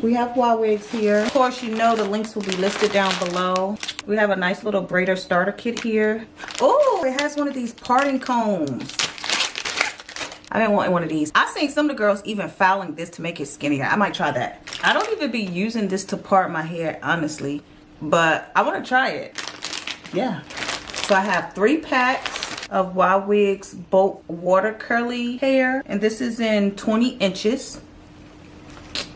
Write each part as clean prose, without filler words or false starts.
We have Ywigs here. Of course, you know the links will be listed down below. We have a nice little braider starter kit here. Oh, it has one of these parting combs. I've been wanting one of these. I've seen some of the girls even filing this to make it skinnier. I might try that. I don't even be using this to part my hair, honestly, but I want to try it. Yeah. So I have 3 packs of Ywigs Boho water curly hair, and this is in 20 inches.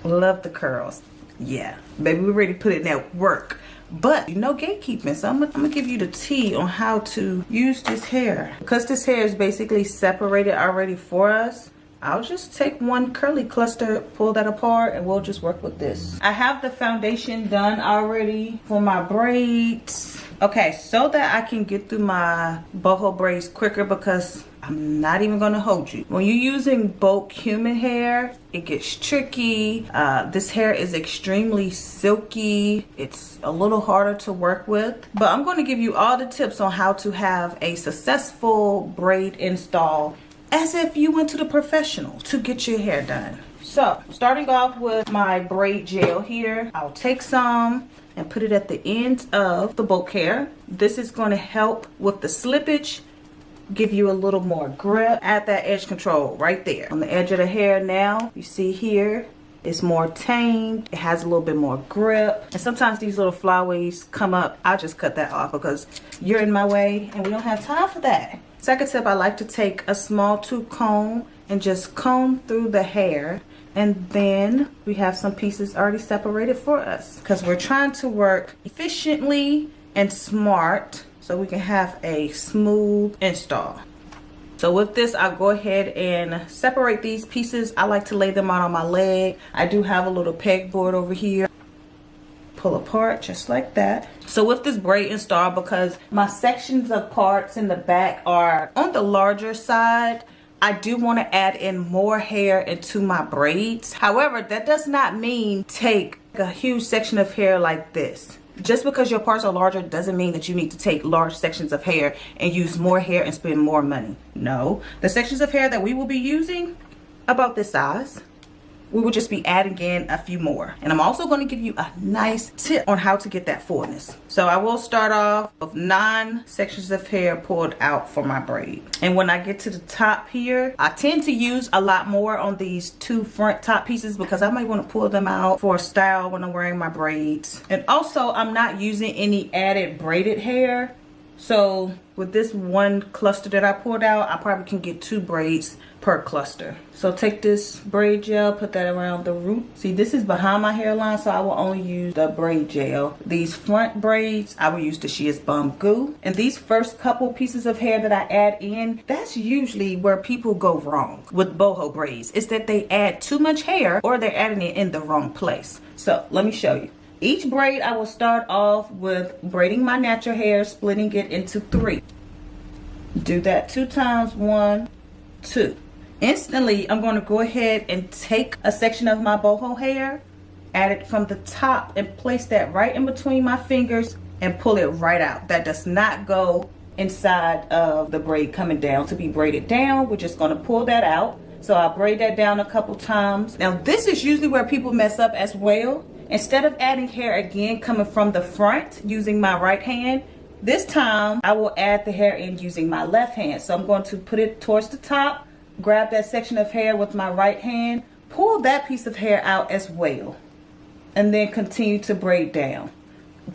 Love the curls. Yeah, baby, we're ready to put in that work. But you know gatekeeping, so I'm gonna give you the tea on how to use this hair. Because this hair is basically separated already for us, I'll just take one curly cluster, pull that apart, and we'll just work with this. I have the foundation done already for my braids. Okay, so that I can get through my boho braids quicker, because I'm not even gonna hold you. When you're using bulk human hair, it gets tricky. This hair is extremely silky. It's a little harder to work with, but I'm gonna give you all the tips on how to have a successful braid install as if you went to the professional to get your hair done. So, starting off with my braid gel here, I'll take some and put it at the ends of the bulk hair. This is going to help with the slippage, give you a little more grip. Add that edge control right there on the edge of the hair. Now you see here it's more tamed, it has a little bit more grip, and sometimes these little flyaways come up. I'll just cut that off because you're in my way and we don't have time for that. Second tip, I like to take a small tooth comb and just comb through the hair, and then we have some pieces already separated for us because we're trying to work efficiently and smart so we can have a smooth install. So with this, I'll go ahead and separate these pieces. I like to lay them out on my leg. I do have a little pegboard over here. Pull apart just like that. So with this braid install, because my sections of parts in the back are on the larger side, I do want to add in more hair into my braids. However, that does not mean take a huge section of hair like this. Just because your parts are larger doesn't mean that you need to take large sections of hair and use more hair and spend more money. No, the sections of hair that we will be using, about this size, we will just be adding in a few more. And I'm also going to give you a nice tip on how to get that fullness. So I will start off with 9 sections of hair pulled out for my braid. And when I get to the top here, I tend to use a lot more on these 2 front top pieces because I might want to pull them out for a style when I'm wearing my braids. And also, I'm not using any added braided hair. So with this one cluster that I pulled out, I probably can get 2 braids per cluster. So take this braid gel, put that around the root. See, this is behind my hairline, so I will only use the braid gel. These front braids, I will use the Shears Bum Goo. And these first couple pieces of hair that I add in, that's usually where people go wrong with boho braids, is that they add too much hair or they're adding it in the wrong place. So let me show you. Each braid, I will start off with braiding my natural hair, splitting it into 3. Do that 2 times, 1, 2. Instantly, I'm going to go ahead and take a section of my boho hair, add it from the top, and place that right in between my fingers and pull it right out. That does not go inside of the braid coming down to be braided down. We're just going to pull that out. So I'll braid that down a couple times. Now, this is usually where people mess up as well. Instead of adding hair again coming from the front using my right hand, this time I will add the hair in using my left hand. So I'm going to put it towards the top, grab that section of hair with my right hand, pull that piece of hair out as well, and then continue to braid down.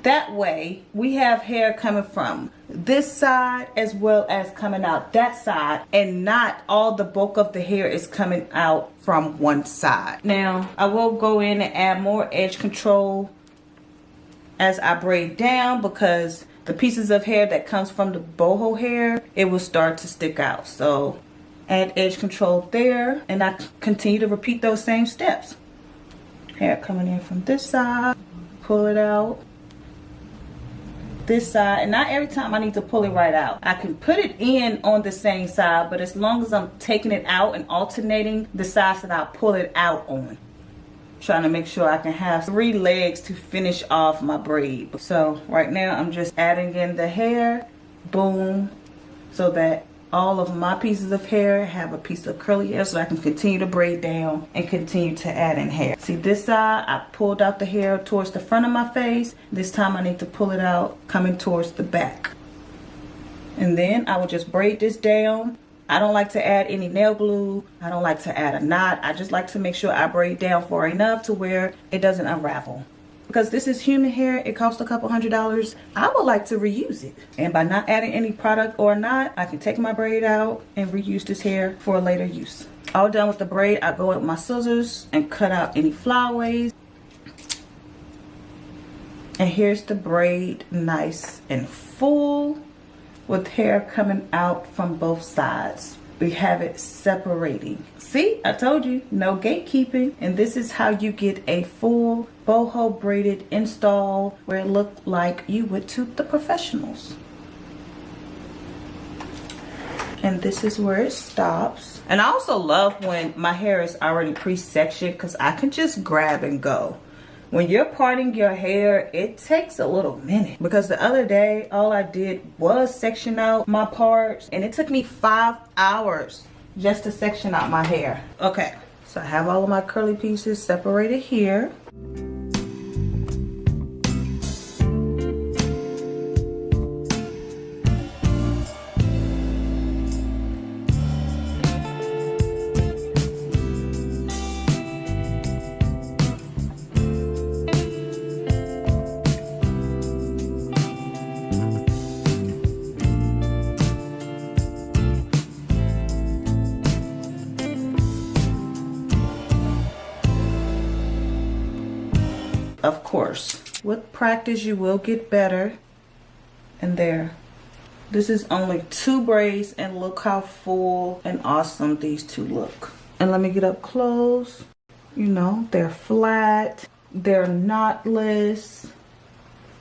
That way we have hair coming from this side as well as coming out that side, and not all the bulk of the hair is coming out from one side. Now I will go in and add more edge control as I braid down, because the pieces of hair that comes from the boho hair, it will start to stick out. So add edge control there, and I continue to repeat those same steps. Hair coming in from this side, pull it out this side, and not every time I need to pull it right out. I can put it in on the same side, but as long as I'm taking it out and alternating the sides that I pull it out on, trying to make sure I can have 3 legs to finish off my braid. So right now I'm just adding in the hair, boom, so that all of my pieces of hair, have a piece of curly hair so I can continue to braid down and continue to add in hair. See this side, I pulled out the hair towards the front of my face. This time I need to pull it out coming towards the back. And then I will just braid this down. I don't like to add any nail glue. I don't like to add a knot. I just like to make sure I braid down far enough to where it doesn't unravel. Because this is human hair, it costs a couple $100. I would like to reuse it. And by not adding any product or knot, I can take my braid out and reuse this hair for a later use. All done with the braid, I go with my scissors and cut out any flyaways. And here's the braid, nice and full, with hair coming out from both sides. We have it separating. See, I told you, no gatekeeping. And this is how you get a full boho braided install where it looked like you would to the professionals. And this is where it stops. And I also love when my hair is already pre-sectioned because I can just grab and go. When you're parting your hair, it takes a little minute, because the other day all I did was section out my parts and it took me 5 hours just to section out my hair. Okay, so I have all of my curly pieces separated here. Of course, with practice you will get better. And there, this is only 2 braids and look how full and awesome these 2 look. And let me get up close. You know, they're flat, they're knotless,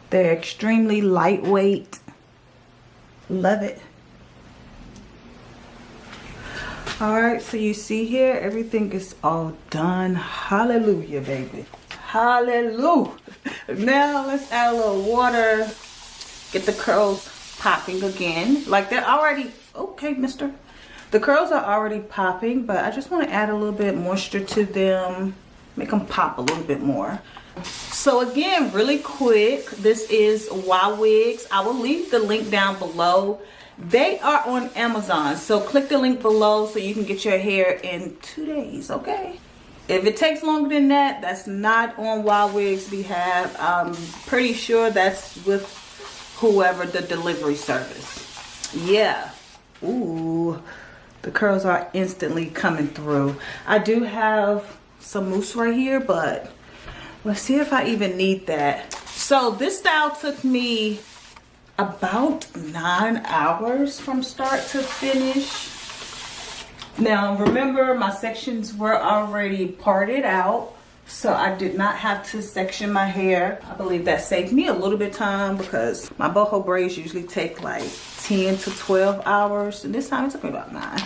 they're extremely lightweight. Love it. All right, so you see here, everything is all done. Hallelujah, baby. Hallelujah. Now let's add a little water. Get the curls popping again. Like they're already, okay, mister. The curls are already popping, but I just want to add a little bit moisture to them. Make them pop a little bit more. So again, really quick, this is Ywigs. I will leave the link down below. They are on Amazon. So click the link below so you can get your hair in 2 days, okay? If it takes longer than that, that's not on Ywigs' behalf. I'm pretty sure that's with whoever the delivery service. Yeah. Ooh, the curls are instantly coming through. I do have some mousse right here, but let's see if I even need that. So this style took me about 9 hours from start to finish. Now remember, my sections were already parted out, so I did not have to section my hair. I believe that saved me a little bit of time because my boho braids usually take like 10 to 12 hours, and this time it took me about 9.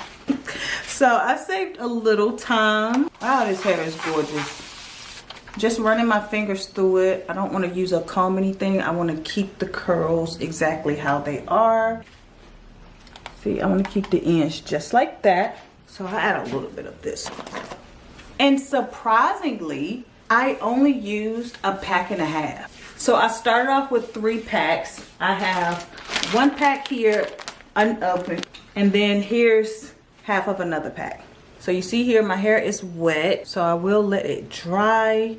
So I saved a little time. Wow, this hair is gorgeous. Just running my fingers through it. I don't want to use a comb or anything. I want to keep the curls exactly how they are. See, I want to keep the ends just like that. So I add a little bit of this. And surprisingly, I only used a pack and a half. So I started off with 3 packs. I have 1 pack here unopened, and then here's half of another pack. So you see here, my hair is wet, so I will let it dry.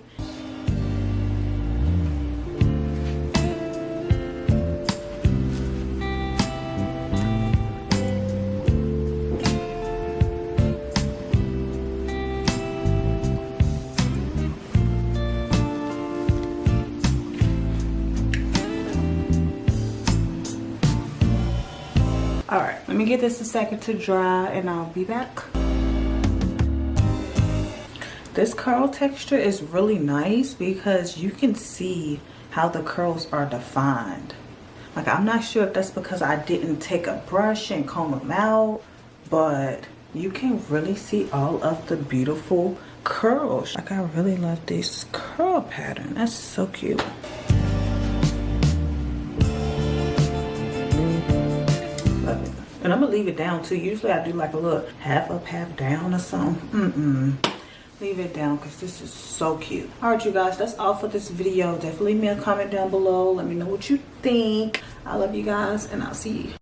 All right, let me get this a second to dry and I'll be back. This curl texture is really nice because you can see how the curls are defined. Like, I'm not sure if that's because I didn't take a brush and comb them out, but you can really see all of the beautiful curls. Like, I really love this curl pattern. That's so cute. And I'm gonna leave it down too. Usually I do like a little half up, half down or something. Leave it down because this is so cute. All right, you guys, that's all for this video. Definitely leave me a comment down below. Let me know what you think. I love you guys, and I'll see